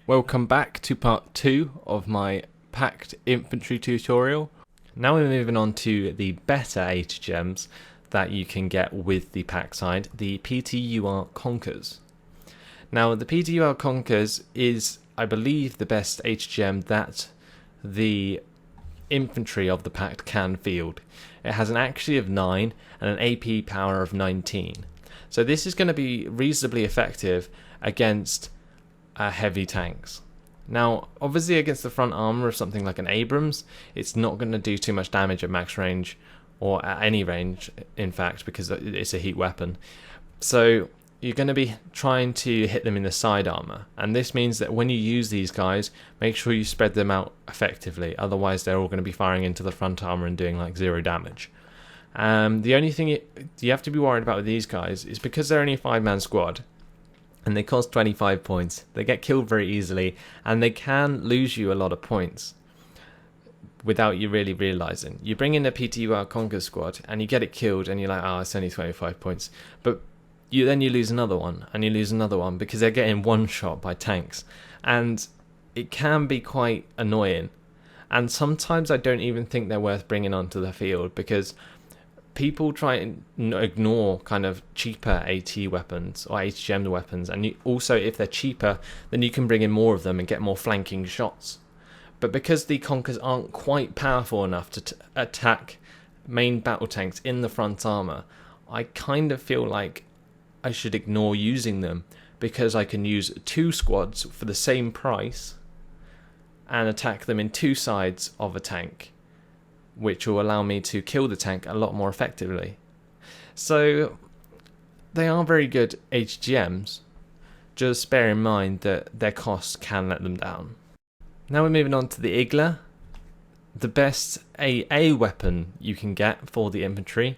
Welcome back to part 2 of my PACT infantry tutorial. Now we're moving on to the better HGMs that you can get with the PACT side, the PTUR Conkers. Now the PTUR Conkers is, I believe, the best HGM that the infantry of the PACT can field. It has an accuracy of 9 and an AP power of 19. So this is going to be reasonably effective against heavy tanks. Now, obviously against the front armor of something like an Abrams, it's not going to do too much damage at max range, or at any range, in fact, because it's a heat weapon. So you're going to be trying to hit them in the side armor, and this means that when you use these guys, make sure you spread them out effectively, otherwise they're all going to be firing into the front armor and doing like 0 damage. The only thing you have to be worried about with these guys is because they're only a 5-man squad, and they cost 25 points, they get killed very easily, and they can lose you a lot of points without you really realizing. You bring in a PTUR Conquer squad and you get it killed and you're like, oh, it's only 25 points. But then you lose another one and you lose another one because they're getting one shot by tanks. And it can be quite annoying. And sometimes I don't even think they're worth bringing onto the field because people try and ignore kind of cheaper AT weapons or HGM weapons, and also if they're cheaper, then you can bring in more of them and get more flanking shots. But because the Conkers aren't quite powerful enough to attack main battle tanks in the front armor, I kind of feel like I should ignore using them, because I can use 2 squads for the same price and attack them in 2 sides of a tank, which will allow me to kill the tank a lot more effectively. So they are very good HGMs, just bear in mind that their costs can let them down. Now we're moving on to the IGLOO, the best AA weapon you can get for the infantry.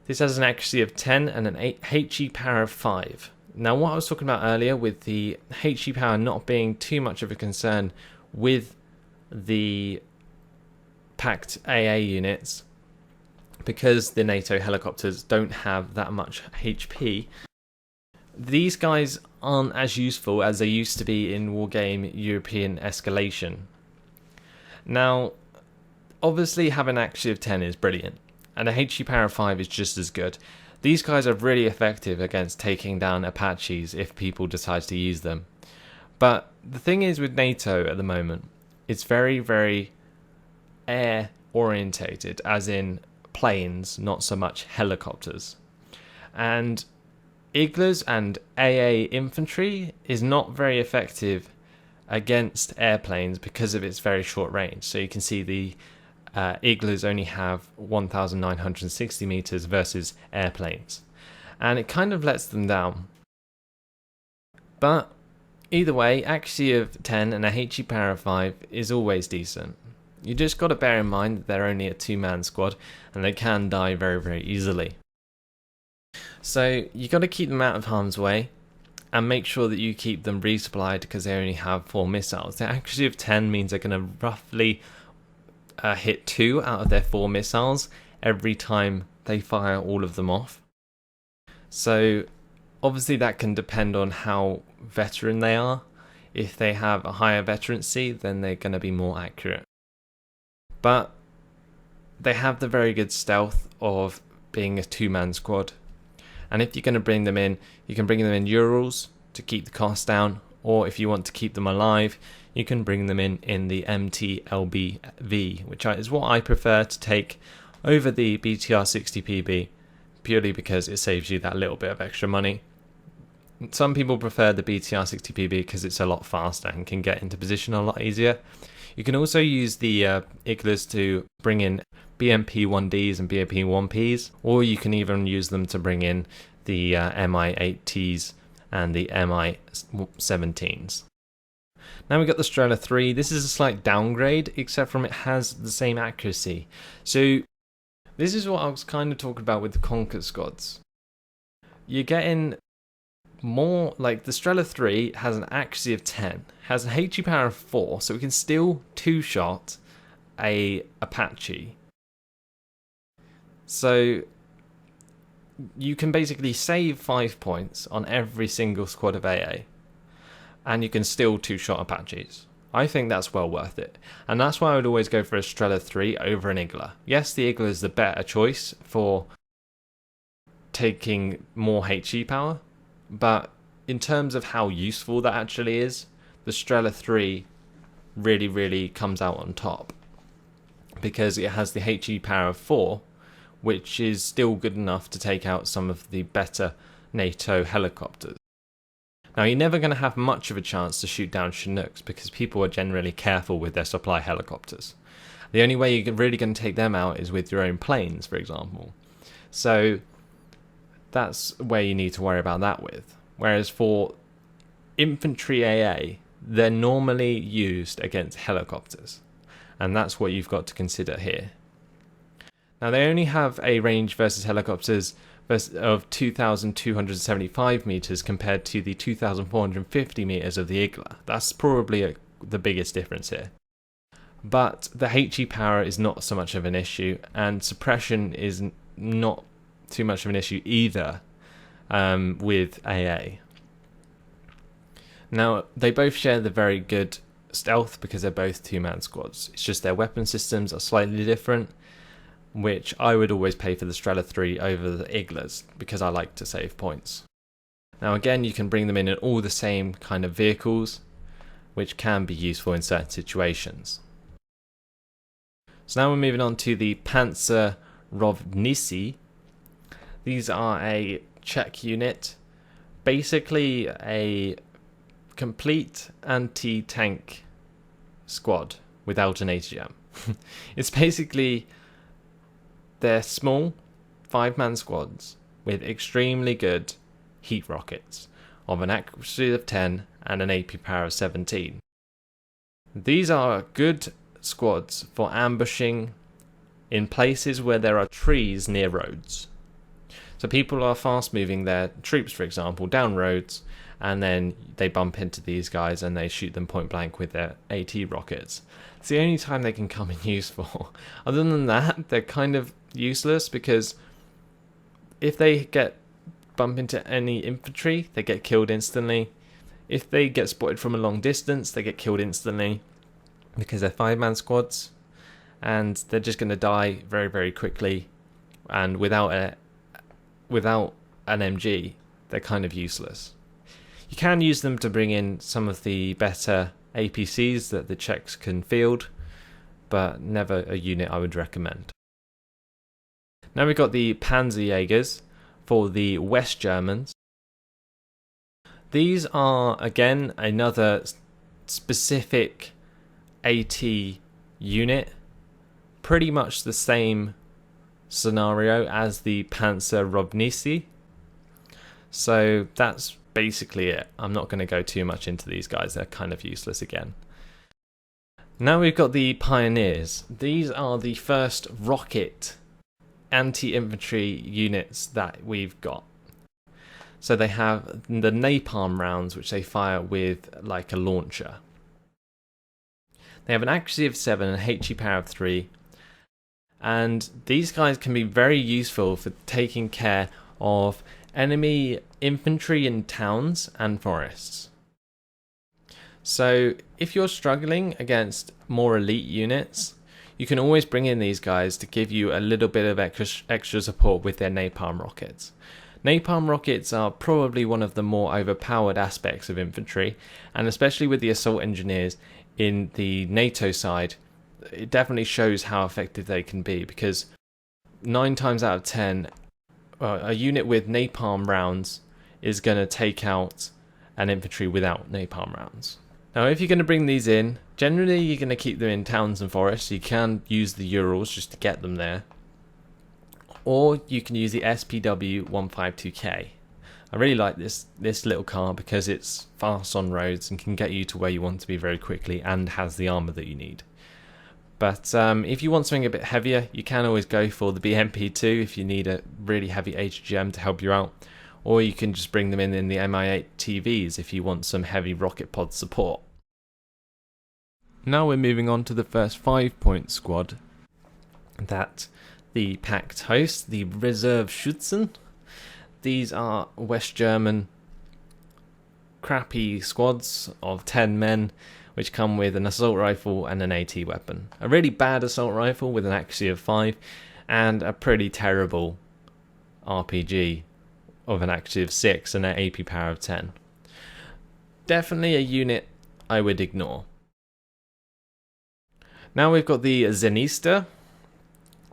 This has an accuracy of 10 and an HE power of 5. Now what I was talking about earlier with the HE power not being too much of a concern with the PACT AA units, because the NATO helicopters don't have that much HP, these guys aren't as useful as they used to be in Wargame European Escalation. Now, obviously having an accuracy of 10 is brilliant, and a HE power of 5 is just as good. These guys are really effective against taking down Apaches if people decide to use them. But the thing is with NATO at the moment, it's very, very air orientated, as in planes, not so much helicopters. And IGLOOs and AA infantry is not very effective against airplanes because of its very short range. So you can see the IGLOOs only have 1,960 meters versus airplanes, and it kind of lets them down. But either way, accuracy of 10 and a HE power of 5 is always decent. You just got to bear in mind that they're only a 2-man squad and they can die very, very easily. So you got to keep them out of harm's way and make sure that you keep them resupplied, because they only have 4 missiles. The accuracy of 10 means they're going to roughly hit 2 out of their 4 missiles every time they fire all of them off. So obviously that can depend on how veteran they are. If they have a higher veterancy, then they're going to be more accurate. But they have the very good stealth of being a 2-man squad. And if you're going to bring them in, you can bring them in Urals to keep the cost down, or if you want to keep them alive, you can bring them in the MTLBV, which is what I prefer to take over the BTR-60PB, purely because it saves you that little bit of extra money. Some people prefer the BTR-60PB because it's a lot faster and can get into position a lot easier. You can also use the IGLOOs to bring in BMP-1Ds and BMP-1Ps, or you can even use them to bring in the MI-8Ts and the MI-17s. Now we've got the Strela III. This is a slight downgrade, except from it has the same accuracy. So this is what I was kind of talking about with the Conquer squads. You're getting more, like the Strela III has an accuracy of 10, has an HE power of 4, so it can still 2-shot a Apache. So you can basically save 5 points on every single squad of AA. and you can still two-shot Apaches. I think that's well worth it, and that's why I would always go for a Strela III over an IGLOO. Yes, the IGLOO is the better choice for taking more HE power, but in terms of how useful that actually is, the Strela III really comes out on top, because it has the HE power of 4, which is still good enough to take out some of the better NATO helicopters. Now, you're never going to have much of a chance to shoot down Chinooks because people are generally careful with their supply helicopters. The only way you're really going to take them out is with your own planes, for example. So that's where you need to worry about that with. Whereas for infantry AA, they're normally used against helicopters, and that's what you've got to consider here. Now, they only have a range versus helicopters of 2,275 meters compared to the 2,450 meters of the IGLOO. That's probably the biggest difference here. But the HE power is not so much of an issue, and suppression is not too much of an issue either with AA. Now, they both share the very good stealth because they're both two-man squads. It's just their weapon systems are slightly different, which I would always pay for the Strela III over the IGLOOs because I like to save points. Now again, you can bring them in all the same kind of vehicles, which can be useful in certain situations. So now we're moving on to the Pansir Rodney. These are a Czech unit, basically a complete anti-tank squad without an ATGM. It's basically, they're small 5-man squads with extremely good heat rockets of an accuracy of 10 and an AP power of 17. These are good squads for ambushing in places where there are trees near roads. So people are fast moving their troops, for example, down roads, and then they bump into these guys and they shoot them point blank with their AT rockets. It's the only time they can come in useful. Other than that, they're kind of useless because if they bump into any infantry, they get killed instantly. If they get spotted from a long distance, they get killed instantly because they're 5-man squads, and they're just going to die very quickly. And without an MG, they're kind of useless. You can use them to bring in some of the better APCs that the Czechs can field, but never a unit I would recommend. Now we've got the Panzerjägers for the West Germans. These are, again, another specific AT unit, pretty much the same scenario as the Pansir Rodney. So that's basically it. I'm not going to go too much into these guys, they're kind of useless again. Now we've got the Pioneers. These are the first rocket anti-infantry units that we've got. So they have the napalm rounds, which they fire with like a launcher. They have an accuracy of 7 and HE power of 3, and these guys can be very useful for taking care of enemy infantry in towns and forests. So if you're struggling against more elite units, you can always bring in these guys to give you a little bit of extra support with their napalm rockets. Napalm rockets are probably one of the more overpowered aspects of infantry, and especially with the assault engineers in the NATO side, it definitely shows how effective they can be, because 9 times out of 10, a unit with napalm rounds is going to take out an infantry without napalm rounds. Now, if you're going to bring these in, generally you're going to keep them in towns and forests. You can use the Urals just to get them there, or you can use the SPW 152K. I really like this little car because it's fast on roads and can get you to where you want to be very quickly and has the armor that you need. But if you want something a bit heavier, you can always go for the BMP2 if you need a really heavy HGM to help you out, or you can just bring them in the Mi-8 TVs if you want some heavy rocket pod support. Now we're moving on to the first 5-point squad that the PACT hosts, the Reserve Hudson. These are West German crappy squads of 10 men, which come with an assault rifle and an AT weapon. A really bad assault rifle with an accuracy of 5, and a pretty terrible RPG of an accuracy of 6 and an AP power of 10. Definitely a unit I would ignore. Now we've got the Zenista.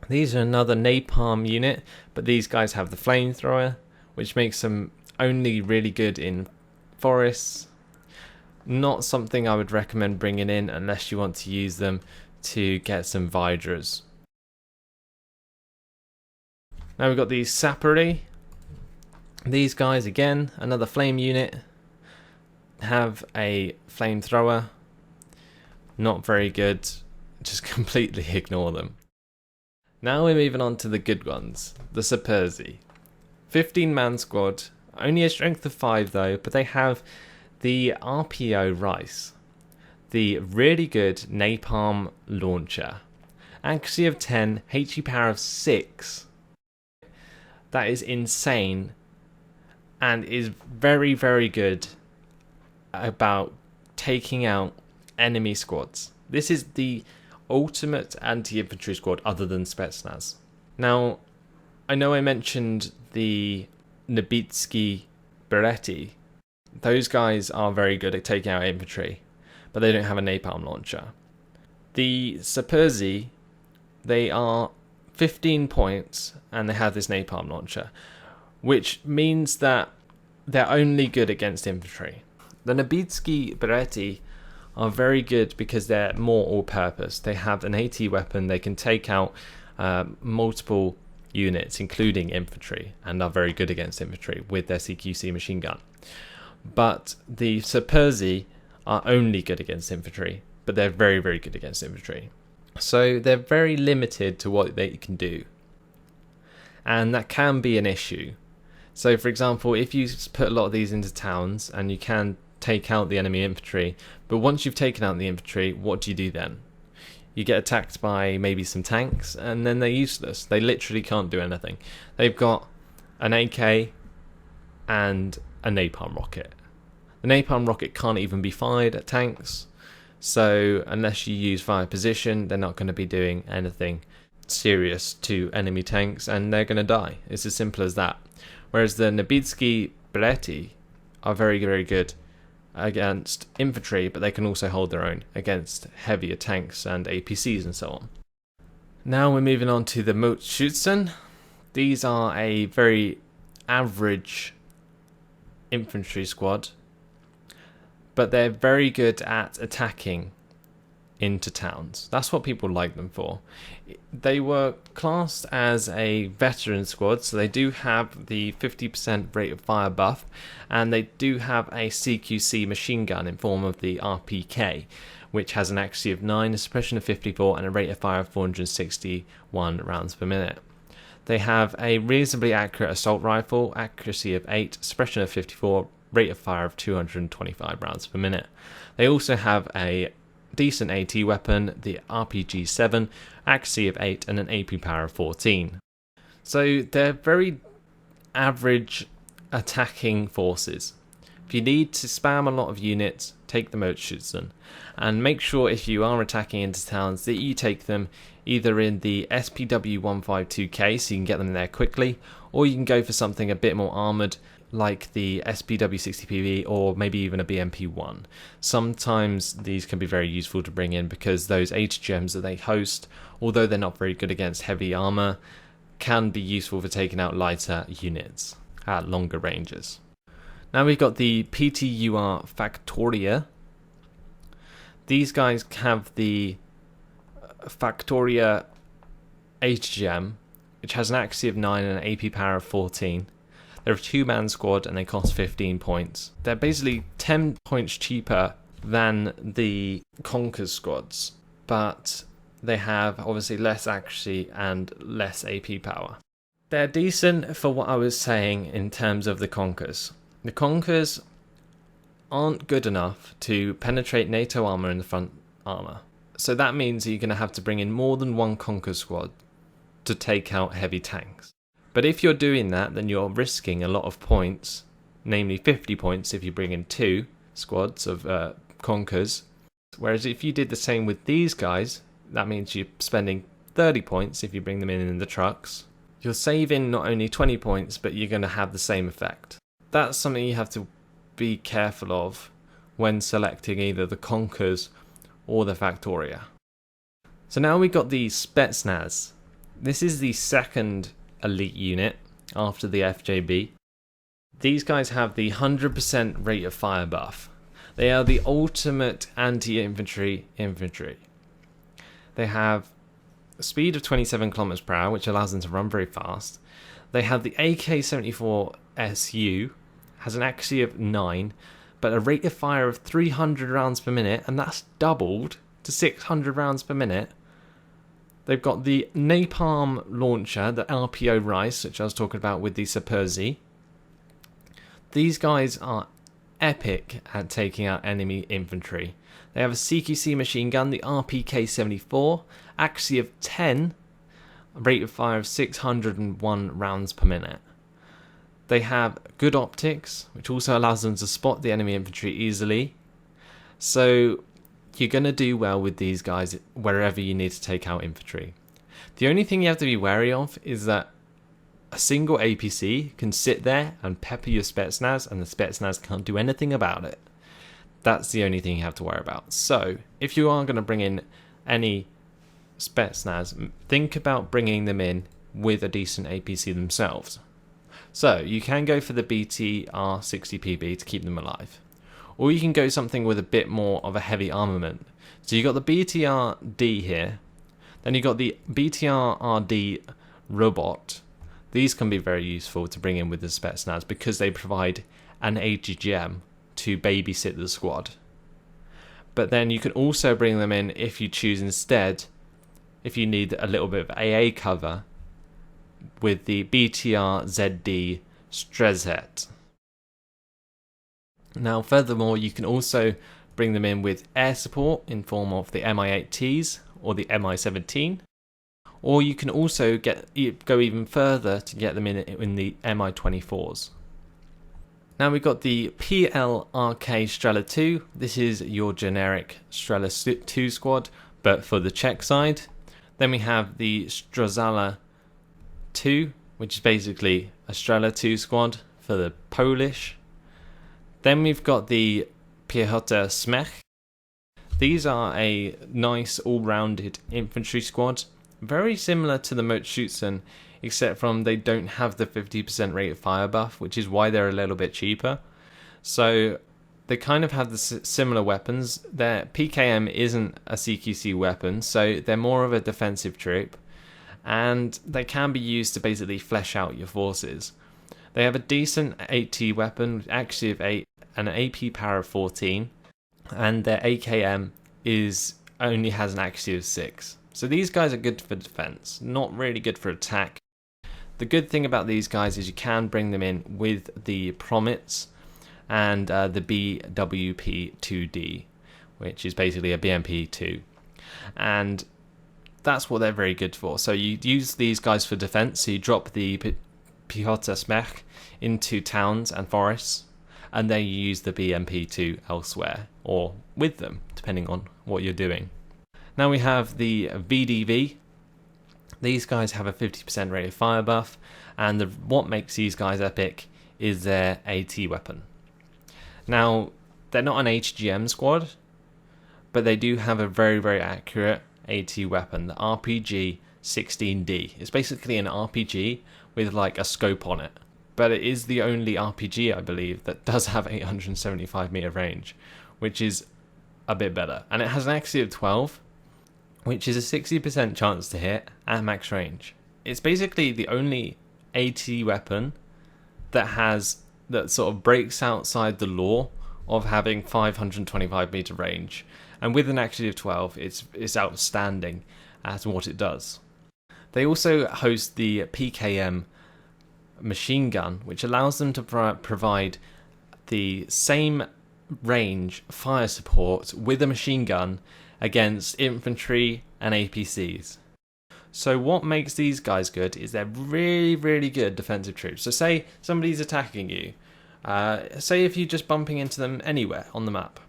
These are another napalm unit, but these guys have the flamethrower, which makes them only really good in forests. Not something I would recommend bringing in unless you want to use them to get some Vidras. Now we've got the Sapere. These guys, again, another flame unit, have a flamethrower. Not very good, just completely ignore them. Now we're moving on to the good ones, the Sapere. 15-man squad, only a strength of 5 though, but they have the RPO Rice, the really good napalm launcher, accuracy of 10, HE power of 6. That is insane, and is very, very good about taking out enemy squads. This is the ultimate anti-infantry squad other than Spetsnaz. Now, I know I mentioned the Nabitsky Beretti. Those guys are very good at taking out infantry, but they don't have a napalm launcher. The Sapere, they are 15 points and they have this napalm launcher, which means that they're only good against infantry. The Nabitsky Beretti are very good because they're more all-purpose. They have an AT weapon, they can take out multiple units, including infantry, and are very good against infantry with their CQC machine gun. But the Sapere are only good against infantry, but they're very, very good against infantry. So they're very limited to what they can do. And that can be an issue. So for example, if you put a lot of these into towns and you can take out the enemy infantry, but once you've taken out the infantry, what do you do then? You get attacked by maybe some tanks, and then they're useless. They literally can't do anything. They've got an AK and a napalm rocket. The napalm rocket can't even be fired at tanks, so unless you use fire position, they're not going to be doing anything serious to enemy tanks, and they're going to die. It's as simple as that. Whereas the Nabitsky Beretti are very, very good against infantry, but they can also hold their own against heavier tanks and APCs and so on. Now we're moving on to the Motschützen. These are a very average infantry squad, but they're very good at attacking into towns. That's what people like them for. They were classed as a veteran squad, so they do have the 50% rate of fire buff, and they do have a CQC machine gun in form of the RPK, which has an accuracy of 9, a suppression of 54, and a rate of fire of 461 rounds per minute. They have a reasonably accurate assault rifle, accuracy of 8, suppression of 54, rate of fire of 225 rounds per minute. They also have a decent AT weapon, the RPG-7, accuracy of 8 and an AP power of 14. So they're very average attacking forces. If you need to spam a lot of units, take the Motschützen, and make sure if you are attacking into towns that you take them either in the SPW-152K so you can get them in there quickly, or you can go for something a bit more armoured like the SPW-60PV or maybe even a BMP-1. Sometimes these can be very useful to bring in because those HGMs that they host, although they're not very good against heavy armour, can be useful for taking out lighter units at longer ranges. Now we've got the PTUR Factoria. These guys have the Factoria HGM, which has an accuracy of 9 and an AP power of 14. They're a 2-man squad and they cost 15 points. They're basically 10 points cheaper than the Conquer squads, but they have obviously less accuracy and less AP power. They're decent for what I was saying in terms of the Conquers. The Conquers aren't good enough to penetrate NATO armour in the front armour. So that means you're going to have to bring in more than one Conquer squad to take out heavy tanks. But if you're doing that, then you're risking a lot of points namely 50 points if you bring in 2 squads of conkers. Whereas if you did the same with these guys, that means you're spending 30 points if you bring them in the trucks. You're saving not only 20 points, but you're going to have the same effect. That's something you have to be careful of when selecting either the conkers or the Factoria. So now we've got the Spetsnaz. This is the second elite unit after the FJB. These guys have the 100% rate of fire buff. They are the ultimate anti-infantry infantry. They have a speed of 27 km per hour, which allows them to run very fast. They have the AK-74 SU, has an accuracy of 9, but a rate of fire of 300 rounds per minute, and that's doubled to 600 rounds per minute. They've got the napalm launcher, the RPO Rice, which I was talking about with the Saperzi. These guys are epic at taking out enemy infantry. They have a CQC machine gun, the RPK-74, accuracy of 10, rate of fire of 601 rounds per minute. They have good optics, which also allows them to spot the enemy infantry easily. So you're going to do well with these guys wherever you need to take out infantry. The only thing you have to be wary of is that a single APC can sit there and pepper your Spetsnaz, and the Spetsnaz can't do anything about it. That's the only thing you have to worry about. So if you are going to bring in any Spetsnaz, think about bringing them in with a decent APC themselves. So you can go for the BTR-60PB to keep them alive, or you can go something with a bit more of a heavy armament. So you got the BTR-D here, then you got the BTR-RD robot. These can be very useful to bring in with the Spetsnaz because they provide an AGGM to babysit the squad. But then you can also bring them in if you choose instead, if you need a little bit of AA cover, with the BTR-ZD Strela. Now furthermore, you can also bring them in with air support in form of the Mi-8Ts or the Mi-17, or you can also go even further to get them in the Mi-24s. Now we've got the PLRK Strela II. This is your generic Strela 2 squad, but for the Czech side. Then we have the Strela 2, which is basically a Strela 2 squad for the Polish. Then we've got the Piechota Smech. These are a nice all-rounded infantry squad, very similar to the Motschützen, except from they don't have the 50% rate of fire buff, which is why they're a little bit cheaper. So they kind of have the similar weapons. Their PKM isn't a CQC weapon, so they're more of a defensive troop, and they can be used to basically flesh out your forces. They have a decent AT weapon, actually of 8, and an AP power of 14, and their AKM only has an accuracy of 6. So these guys are good for defense, not really good for attack. The good thing about these guys is you can bring them in with the Promets and the BWP-2D, which is basically a BMP-2. And that's what they're very good for. So you use these guys for defense, so you drop the Piechota Smech into towns and forests, and then you use the BMP-2 elsewhere, or with them, depending on what you're doing. Now we have the VDV. These guys have a 50% rate of fire buff, and what makes these guys epic is their AT weapon. Now, they're not an HGM squad, but they do have a very, very accurate AT weapon, the RPG-16D. It's basically an RPG with like a scope on it, but it is the only RPG, I believe, that does have 875 meter range, which is a bit better. And it has an accuracy of 12, which is a 60% chance to hit at max range. It's basically the only AT weapon that sort of breaks outside the law of having 525 meter range, and with an accuracy of 12, it's outstanding at what it does. They also host the PKM machine gun, which allows them to provide the same range fire support with a machine gun against infantry and APCs. So what makes these guys good is they're really, really good defensive troops. So say somebody's attacking you Say if you're just bumping into them anywhere on the map,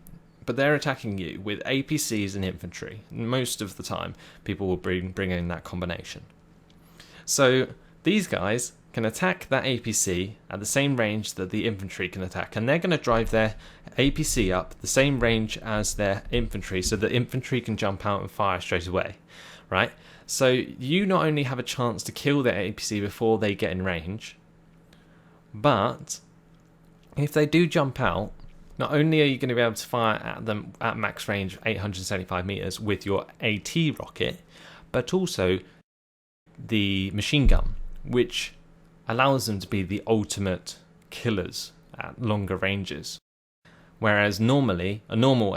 but they're attacking you with APCs and infantry. Most of the time, people will bring in that combination. So these guys can attack that APC at the same range that the infantry can attack, and they're going to drive their APC up the same range as their infantry, so the infantry can jump out and fire straight away, right? So you not only have a chance to kill their APC before they get in range, but if they do jump out, not only are you going to be able to fire at them at max range 875 meters with your AT rocket, but also the machine gun, which allows them to be the ultimate killers at longer ranges. Whereas normally a normal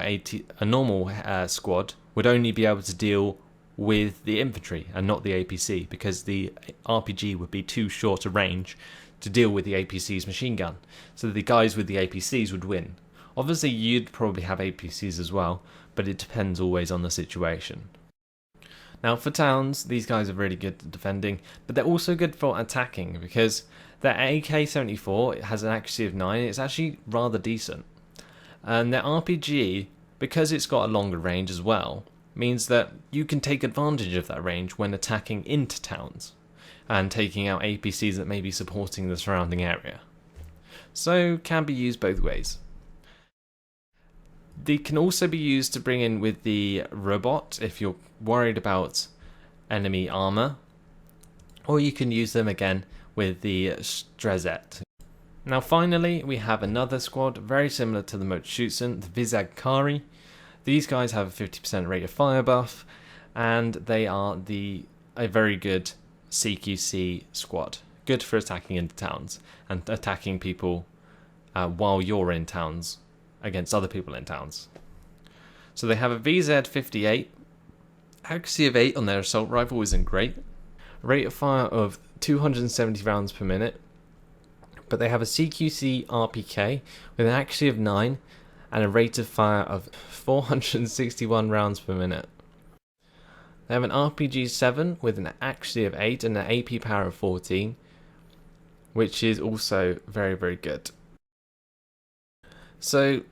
squad would only be able to deal with the infantry and not the APC, because the RPG would be too short a range to deal with the APC's machine gun. So the guys with the APCs would win. Obviously you'd probably have APCs as well, but it depends always on the situation. Now for towns, these guys are really good at defending, but they're also good for attacking, because their AK-74 has an accuracy of 9, it's actually rather decent. And their RPG, because it's got a longer range as well, means that you can take advantage of that range when attacking into towns, and taking out APCs that may be supporting the surrounding area. So can be used both ways. They can also be used to bring in with the robot if you're worried about enemy armor, or you can use them again with the Strela III. Now finally we have another squad very similar to the Motoshutsen, the VulcanHDGaming. These guys have a 50% rate of fire buff, and they are a very good CQC squad, good for attacking into towns and attacking people while you're in towns against other people in towns. So they have a VZ58, accuracy of 8 on their assault rifle isn't great, rate of fire of 270 rounds per minute, but they have a CQC RPK with an accuracy of 9 and a rate of fire of 461 rounds per minute. They have an RPG 7 with an accuracy of 8 and an AP power of 14, which is also very, very good. So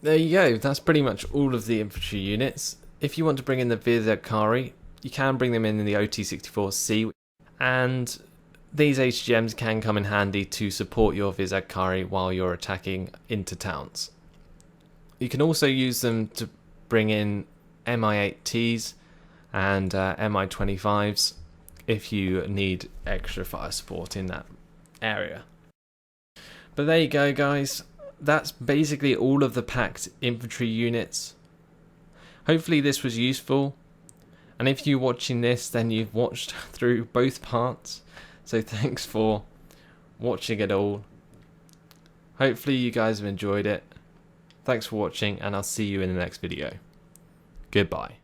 there you go, that's pretty much all of the infantry units. If you want to bring in the VulcanHDGaming, you can bring them in the OT-64C, and these HGMs can come in handy to support your VulcanHDGaming while you're attacking into towns. You can also use them to bring in Mi-8Ts and Mi-25s if you need extra fire support in that area. But there you go, guys. That's basically all of the PACT infantry units. Hopefully this was useful, and if you're watching this, then you've watched through both parts, so thanks for watching it all. Hopefully you guys have enjoyed it. Thanks for watching, and I'll see you in the next video. Goodbye.